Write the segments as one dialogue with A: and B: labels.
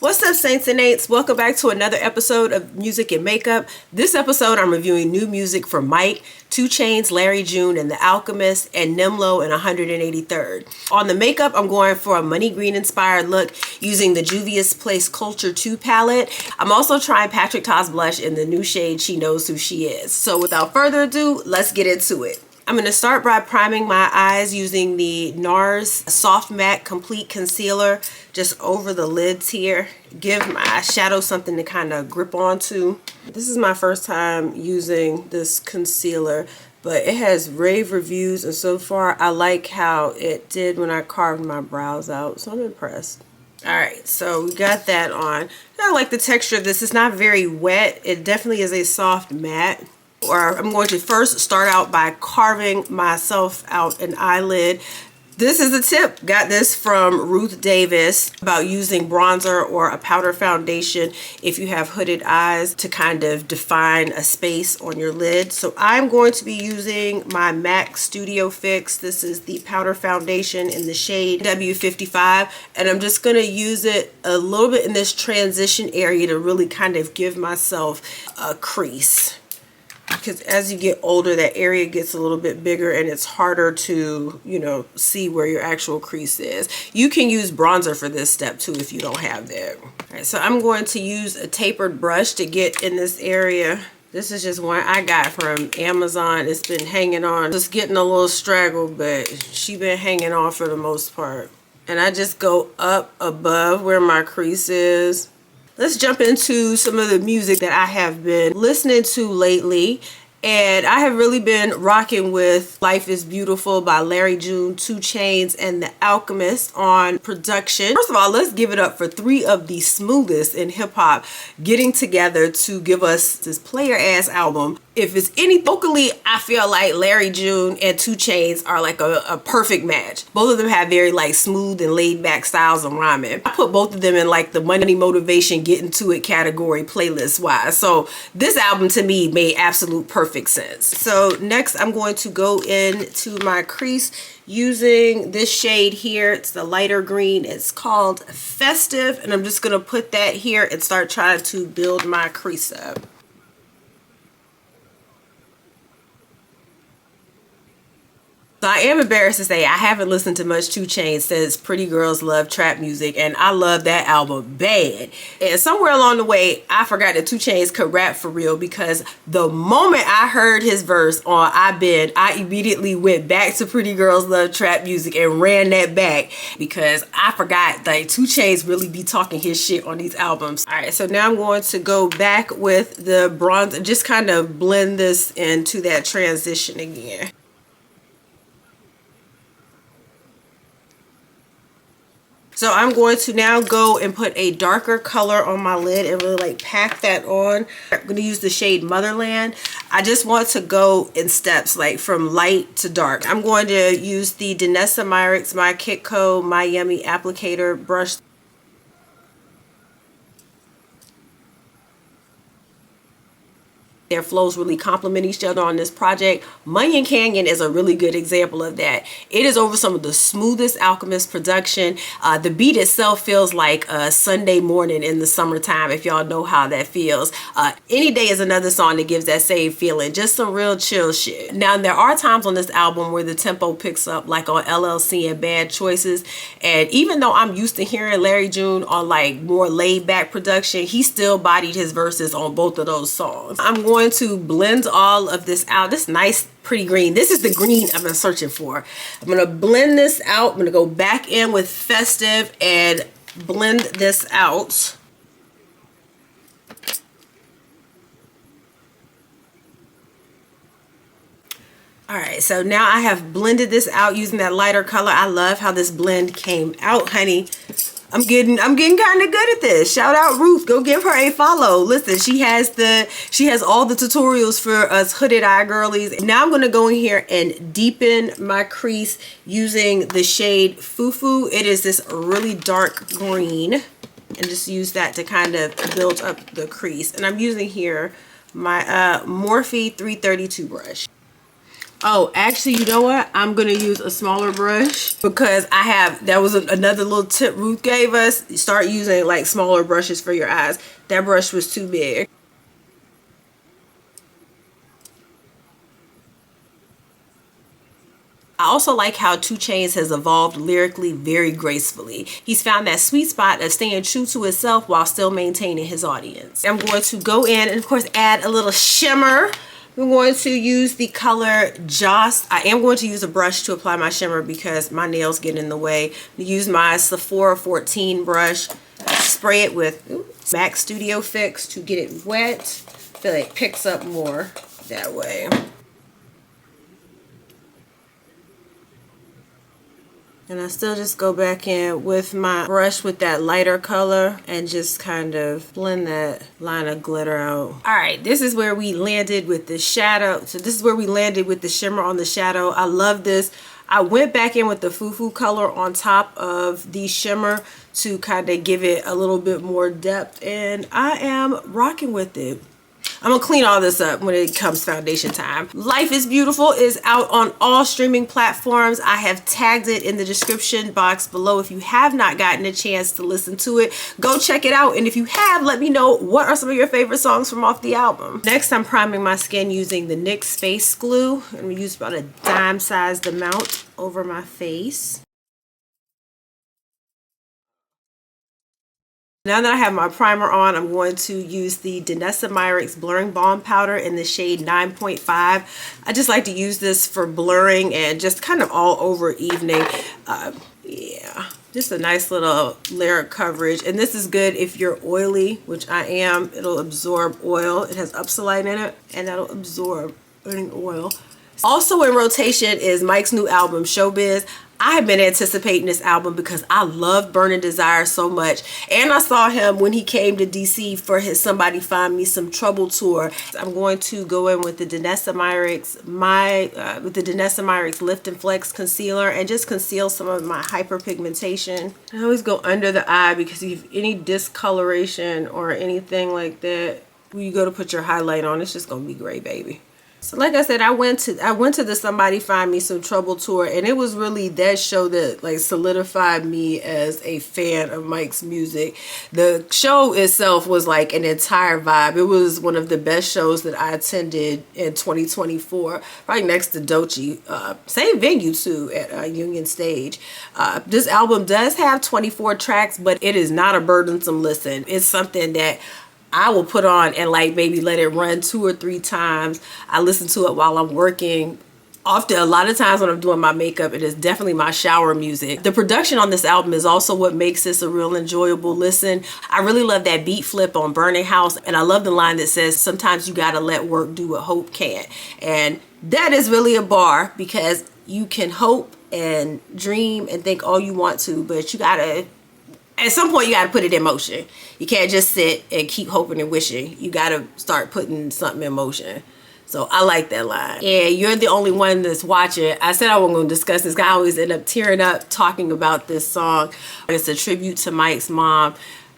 A: What's up, Saints and Aints? Welcome back to another episode of Music and Makeup. This episode, I'm reviewing new music from Myrics, 2 Chainz, Larry June, and The Alchemist, and Nym Lo and 183rd. On the makeup, I'm going for a money green inspired look using the Juvia's Place Culture 2 palette. I'm also trying Patrick Ta's blush in the new shade She Knows Who She Is. So without further ado, let's get into it. I'm going to start by priming my eyes using the NARS Soft Matte Complete Concealer just over the lids here. Give my shadow something to kind of grip onto. This is my first time using this concealer, but it has rave reviews, and so far I like how it did when I carved my brows out, so I'm impressed. Alright, so we got that on. I like the texture of this. It's not very wet. It definitely is a soft matte. Or I'm going to first start out by carving myself out an eyelid. This is a tip. Got this from Ruth Davis about using bronzer or a powder foundation if you have hooded eyes to kind of define a space on your lid. So I'm going to be using my MAC Studio Fix. This is the powder foundation in the shade W55, and I'm just going to use it a little bit in this transition area to really kind of give myself a crease. Because as you get older, that area gets a little bit bigger and it's harder to, see where your actual crease is. You can use bronzer for this step too if you don't have that. All right, so I'm going to use a tapered brush to get in this area. This is just one I got from Amazon. It's been hanging on, just getting a little straggle, but she been hanging on for the most part. And I just go up above where my crease is. Let's jump into some of the music that I have been listening to lately. And I have really been rocking with Life is Beautiful by Larry June, 2 Chainz, and The Alchemist on production. First of all, let's give it up for 3 of the smoothest in hip-hop getting together to give us this player-ass album. If it's any vocally, I feel like Larry June and 2 Chainz are like a perfect match. Both of them have very like smooth and laid back styles of rhyming. I put both of them in like the money motivation getting to it category playlist wise. So this album to me made absolute perfect sense. So next I'm going to go into my crease using this shade here. It's the lighter green. It's called Festive, and I'm just going to put that here and start trying to build my crease up. So I am embarrassed to say I haven't listened to much 2 Chainz since Pretty Girls Love Trap Music, and I love that album bad. And somewhere along the way, I forgot that 2 Chainz could rap for real, because the moment I heard his verse on I Been, I immediately went back to Pretty Girls Love Trap Music and ran that back, because I forgot that 2 Chainz really be talking his shit on these albums. All right, so now I'm going to go back with the bronze and just kind of blend this into that transition again. So I'm going to now go and put a darker color on my lid and really like pack that on. I'm going to use the shade Motherland. I just want to go in steps, like from light to dark. I'm going to use the Danessa Myrics, my Kitco, My Yummy applicator brush. Their flows really complement each other on this project. Munyon Canyon is a really good example of that. It is over some of the smoothest Alchemist production. The beat itself feels like a Sunday morning in the summertime, if y'all know how that feels. Any Day is another song that gives that same feeling. Just some real chill shit. Now, there are times on this album where the tempo picks up, like on LLC and Bad Choices. And even though I'm used to hearing Larry June on like more laid back production, he still bodied his verses on both of those songs. I'm going to blend all of this out. This nice pretty green. This is the green I've been searching for. I'm going to blend this out. I'm going to go back in with Festive and blend this out. All right, so now I have blended this out using that lighter color. I love how this blend came out, honey. I'm getting kind of good at this. Shout out Ruth. Go give her a follow. Listen, she has all the tutorials for us hooded eye girlies. Now I'm going to go in here and deepen my crease using the shade Fufu. It is this really dark green, and just use that to kind of build up the crease. And I'm using here my Morphe 332 brush. Oh, actually, you know what? I'm going to use a smaller brush because that was another little tip Ruth gave us. Start using like smaller brushes for your eyes. That brush was too big. I also like how 2 Chainz has evolved lyrically very gracefully. He's found that sweet spot of staying true to himself while still maintaining his audience. I'm going to go in and of course add a little shimmer. I'm going to use the color Joss. I am going to use a brush to apply my shimmer because my nails get in the way. Use my Sephora 14 brush. Spray it with MAC Studio Fix to get it wet. I feel like it picks up more that way. And I still just go back in with my brush with that lighter color and just kind of blend that line of glitter out. All right, this is where we landed with the shadow. So this is where we landed with the shimmer on the shadow. I love this. I went back in with the Fufu color on top of the shimmer to kind of give it a little bit more depth, and I am rocking with it. I'm gonna clean all this up when it comes foundation time. Life is Beautiful is out on all streaming platforms. I have tagged it in the description box below. If you have not gotten a chance to listen to it, go check it out. And if you have, let me know what are some of your favorite songs from off the album. Next, I'm priming my skin using the NYX face glue. I'm gonna use about a dime-sized amount over my face. Now that I have my primer on, I'm going to use the Danessa Myrics Blurring Balm Powder in the shade 9.5. I just like to use this for blurring and just kind of all over evening. Yeah, just a nice little layer of coverage. And this is good if you're oily, which I am. It'll absorb oil. It has Upsilite in it, and that'll absorb any oil. Also in rotation is Mike's new album, Showbiz. I have been anticipating this album because I love Burning Desire so much. And I saw him when he came to DC for his Somebody Find Me Some Trouble tour. I'm going to go in with the Danessa Myrics Lift and Flex Concealer and just conceal some of my hyperpigmentation. I always go under the eye because if you have any discoloration or anything like that, when you go to put your highlight on, it's just gonna be gray, baby. So like I said, I went to the Somebody Find Me Some Trouble tour, and it was really that show that like solidified me as a fan of Mike's music. The show itself was like an entire vibe. It was one of the best shows that I attended in 2024, right next to Doechii. Same venue too, at Union Stage. This album does have 24 tracks, but it is not a burdensome listen. It's something that I will put on and like maybe let it run 2 or 3 times. I listen to it while I'm working. Often, a lot of times when I'm doing my makeup, it is definitely my shower music. The production on this album is also what makes this a real enjoyable listen. I really love that beat flip on Burning House, and I love the line that says, sometimes you gotta let work do what hope can't. And that is really a bar, because you can hope and dream and think all you want to, but you gotta, at some point you gotta put it in motion. You can't just sit and keep hoping and wishing. You gotta start putting something in motion. So I like that line. And you're the only one that's watching. I said I wasn't gonna discuss this, 'cause I always end up tearing up talking about this song. It's a tribute to Mike's mom.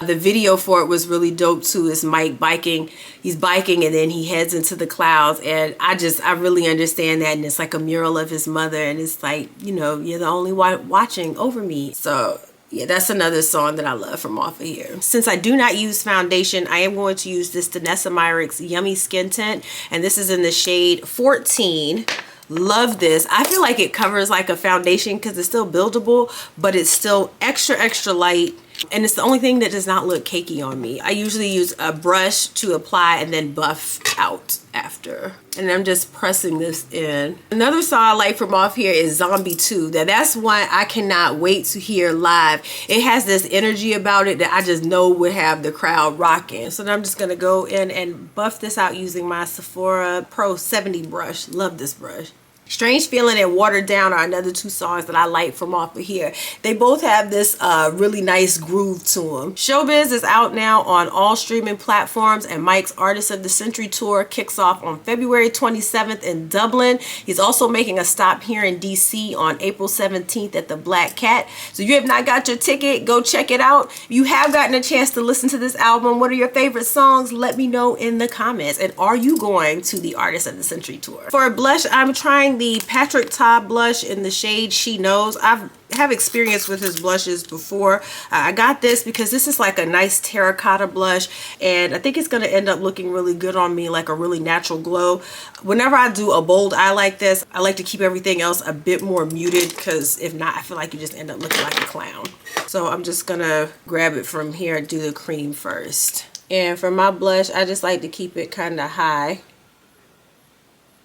A: The video for it was really dope too. It's Mike biking. He's biking and then he heads into the clouds. And I really understand that. And it's like a mural of his mother. And it's like, you know, you're the only one watching over me. So yeah, that's another song that I love from off of here. Since I do not use foundation, I am going to use this Danessa Myrics Yummy Skin Tint. And this is in the shade 14. Love this. I feel like it covers like a foundation because it's still buildable, but it's still extra, extra light. And it's the only thing that does not look cakey on me. I usually use a brush to apply and then buff out after. And I'm just pressing this in. Another song I like from off here is Zombie 2. That's one I cannot wait to hear live. It has this energy about it that I just know would have the crowd rocking. So I'm just gonna go in and buff this out using my Sephora Pro 70 brush. Love this brush. Strange Feeling and Watered Down are another 2 songs that I like from off of here. They both have this really nice groove to them. Showbiz is out now on all streaming platforms, and Mike's Artist of the Century tour kicks off on February 27th in Dublin. He's also making a stop here in DC on April 17th at the Black Cat. So if you have not got your ticket, go check it out. If you have gotten a chance to listen to this album, what are your favorite songs? Let me know in the comments. And are you going to the Artist of the Century tour? For a blush, I'm trying wearing the Patrick Ta blush in the shade She Knows. I have experience with his blushes before. I got this because this is like a nice terracotta blush, and I think it's going to end up looking really good on me, like a really natural glow. Whenever I do a bold eye like this, I like to keep everything else a bit more muted, because if not, I feel like you just end up looking like a clown. So I'm just going to grab it from here and do the cream first. And for my blush, I just like to keep it kind of high.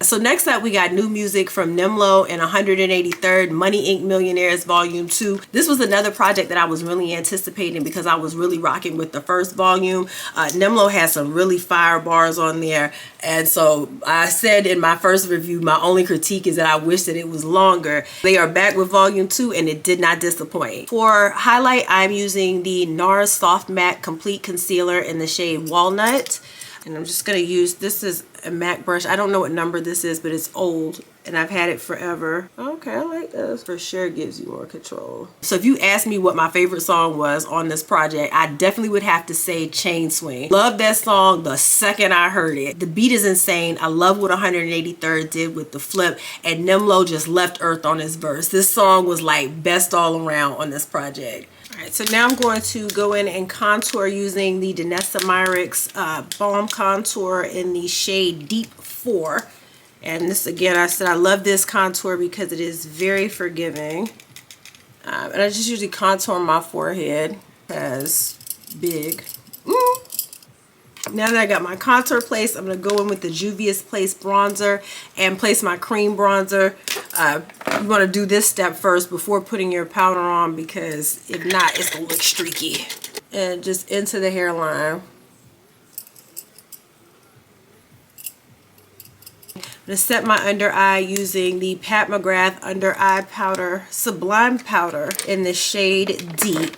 A: So next up, we got new music from Nym Lo and 183rd, Money Inc. Millionaires Volume 2. This was another project that I was really anticipating because I was really rocking with the first volume. Nym Lo has some really fire bars on there. And so I said in my first review, my only critique is that I wish that it was longer. They are back with Volume 2 and it did not disappoint. For highlight, I'm using the NARS Soft Matte Complete Concealer in the shade Walnut. And I'm just going to use, this is a MAC brush. I don't know what number this is, but it's old and I've had it forever. Okay, I like this. For sure gives you more control. So if you ask me what my favorite song was on this project, I definitely would have to say Chain Swing. Love that song the second I heard it. The beat is insane. I love what 183rd did with the flip, and Nym Lo just left earth on his verse. This song was like best all around on this project. Alright, so now I'm going to go in and contour using the Danessa Myrics Balm Contour in the shade Deep 4. And this, again, I said I love this contour because it is very forgiving. And I just usually contour my forehead as big. Now that I got my contour placed, I'm going to go in with the Juvia's Place bronzer and place my cream bronzer. You want to do this step first before putting your powder on, because if not, it's going to look streaky. And just into the hairline. I'm going to set my under eye using the Pat McGrath Under Eye Powder Sublime Powder in the shade Deep.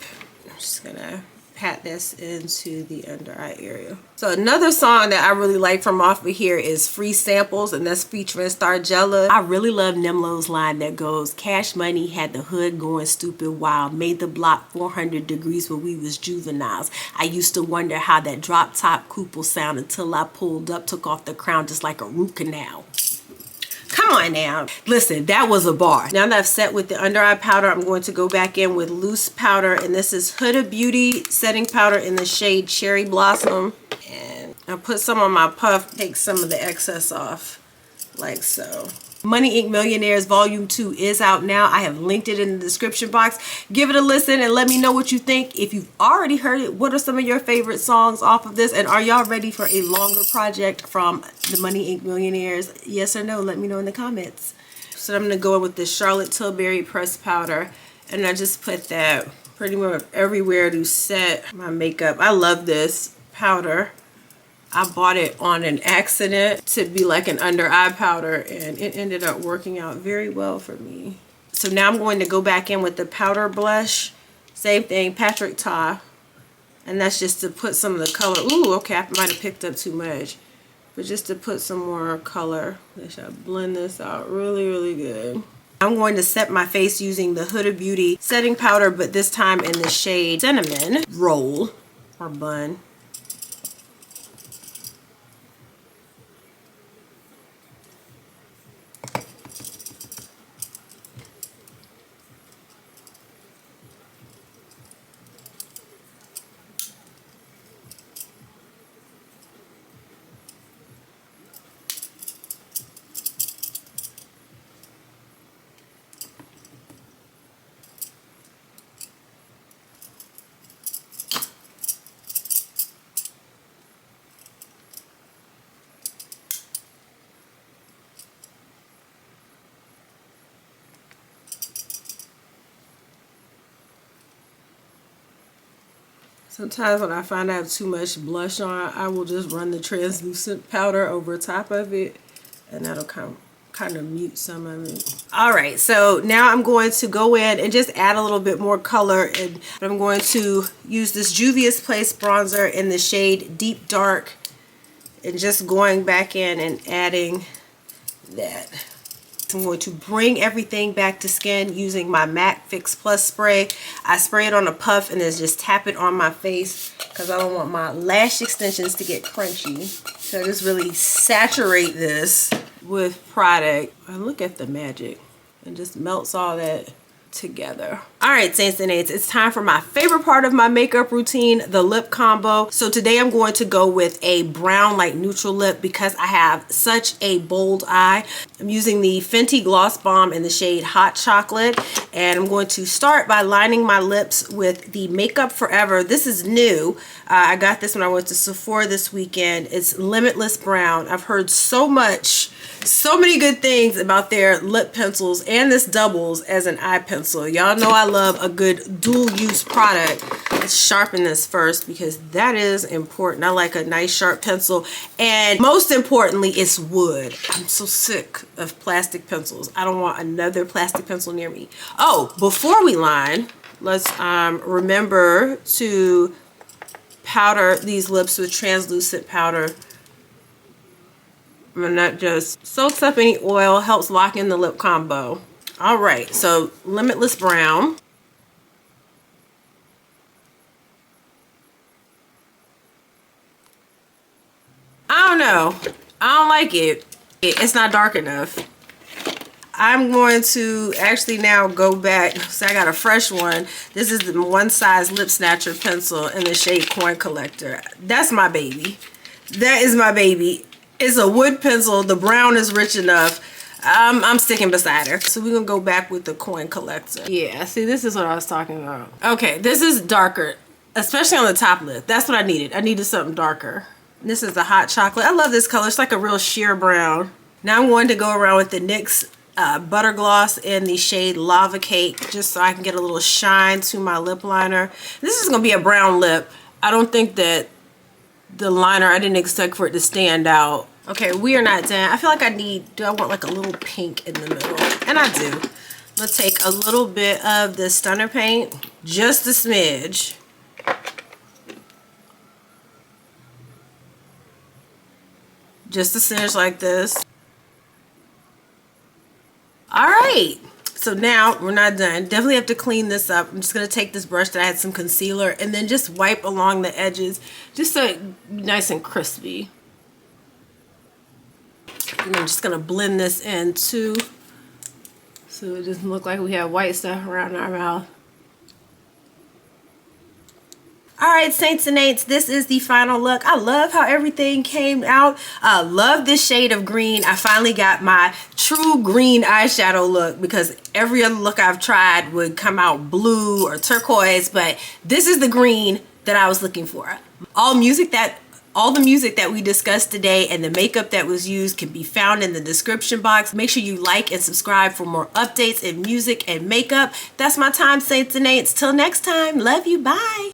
A: I'm just going to pat this into the under eye area. So another song that I really like from off of here is Free Samples, and that's featuring Stargella. I really love Nym Lo's line that goes, Cash Money had the hood going stupid wild, made the block 400 degrees when we was juveniles. I used to wonder how that drop top coupe will sound until I pulled up, took off the crown just like a root canal. Come on now. Listen, that was a bar. Now that I've set with the under eye powder, I'm going to go back in with loose powder, and this is Huda Beauty setting powder in the shade Cherry Blossom. And I'll put some on my puff, take some of the excess off, like so. Money Inc. Millionaires Volume 2 is out now. I have linked it in the description box. Give it a listen and let me know what you think. If you've already heard it, what are some of your favorite songs off of this? And are y'all ready for a longer project from the Money Inc. Millionaires? Yes or no? Let me know in the comments. So I'm going to go in with the Charlotte Tilbury pressed powder. And I just put that pretty much everywhere to set my makeup. I love this powder. I bought it on an accident to be like an under eye powder, and it ended up working out very well for me. So now I'm going to go back in with the powder blush. Same thing, Patrick Ta. And that's just to put some of the color. Ooh, okay, I might have picked up too much. But just to put some more color. I should blend this out really, really good. I'm going to set my face using the Huda Beauty setting powder, but this time in the shade Cinnamon Roll or Bun. Sometimes when I find I have too much blush on, I will just run the translucent powder over top of it, and that'll kind of mute some of it. Alright, so now I'm going to go in and just add a little bit more color, and I'm going to use this Juvia's Place bronzer in the shade Deep Dark, and just going back in and adding that. I'm going to bring everything back to skin using my MAC Fix Plus spray. I spray it on a puff and then just tap it on my face because I don't want my lash extensions to get crunchy. So just really saturate this with product. And look at the magic. It just melts all that together. All right, Saints and Aints, it's time for my favorite part of my makeup routine, the lip combo. So today I'm going to go with a brown light neutral lip because I have such a bold eye. I'm using the Fenty Gloss Balm in the shade Hot Chocolate, and I'm going to start by lining my lips with the Makeup Forever. This is new. I got this when I went to Sephora this weekend. It's Limitless Brown. I've heard so many good things about their lip pencils, and this doubles as an eye pencil. Y'all know I love a good dual use product. Let's sharpen this first because that is important. I like a nice sharp pencil, and most importantly, it's wood. I'm so sick of plastic pencils. I don't want another plastic pencil near me. Oh, before we line, let's remember to powder these lips with translucent powder. And that just soaks up any oil, helps lock in the lip combo. All right, so Limitless Brown. I don't know. I don't like it. It's not dark enough. I'm going to actually now go back. So I got a fresh one. This is the One Size Lip Snatcher pencil in the shade Coin Collector. That's my baby. That is my baby. It's a wood pencil. The brown is rich enough. I'm sticking beside her. So we're gonna go back with the Coin Collector. Yeah, see, this is what I was talking about. Okay, this is darker, especially on the top lip. That's what I needed. I needed something darker. This is the Hot Chocolate. I love this color. It's like a real sheer brown. Now I'm going to go around with the NYX Butter Gloss in the shade Lava Cake, just so I can get a little shine to my lip liner. This is gonna be a brown lip. I don't think that the liner, I didn't expect for it to stand out. Okay, we are not done. I feel like do I want like a little pink in the middle? And I do. Let's take a little bit of the Stunner Paint, just a smidge. Just a smidge like this. All right. So now we're not done. Definitely have to clean this up. I'm just going to take this brush that I had some concealer and then just wipe along the edges just so it's nice and crispy. And I'm just going to blend this in too so it doesn't look like we have white stuff around our mouth. All right, Saints and Aints, this is the final look. I love how everything came out. I love this shade of green. I finally got my true green eyeshadow look because every other look I've tried would come out blue or turquoise, but this is the green that I was looking for. All the music that we discussed today and the makeup that was used can be found in the description box. Make sure you like and subscribe for more updates in music and makeup. That's my time, Saints and Aints. Till next time, love you, bye.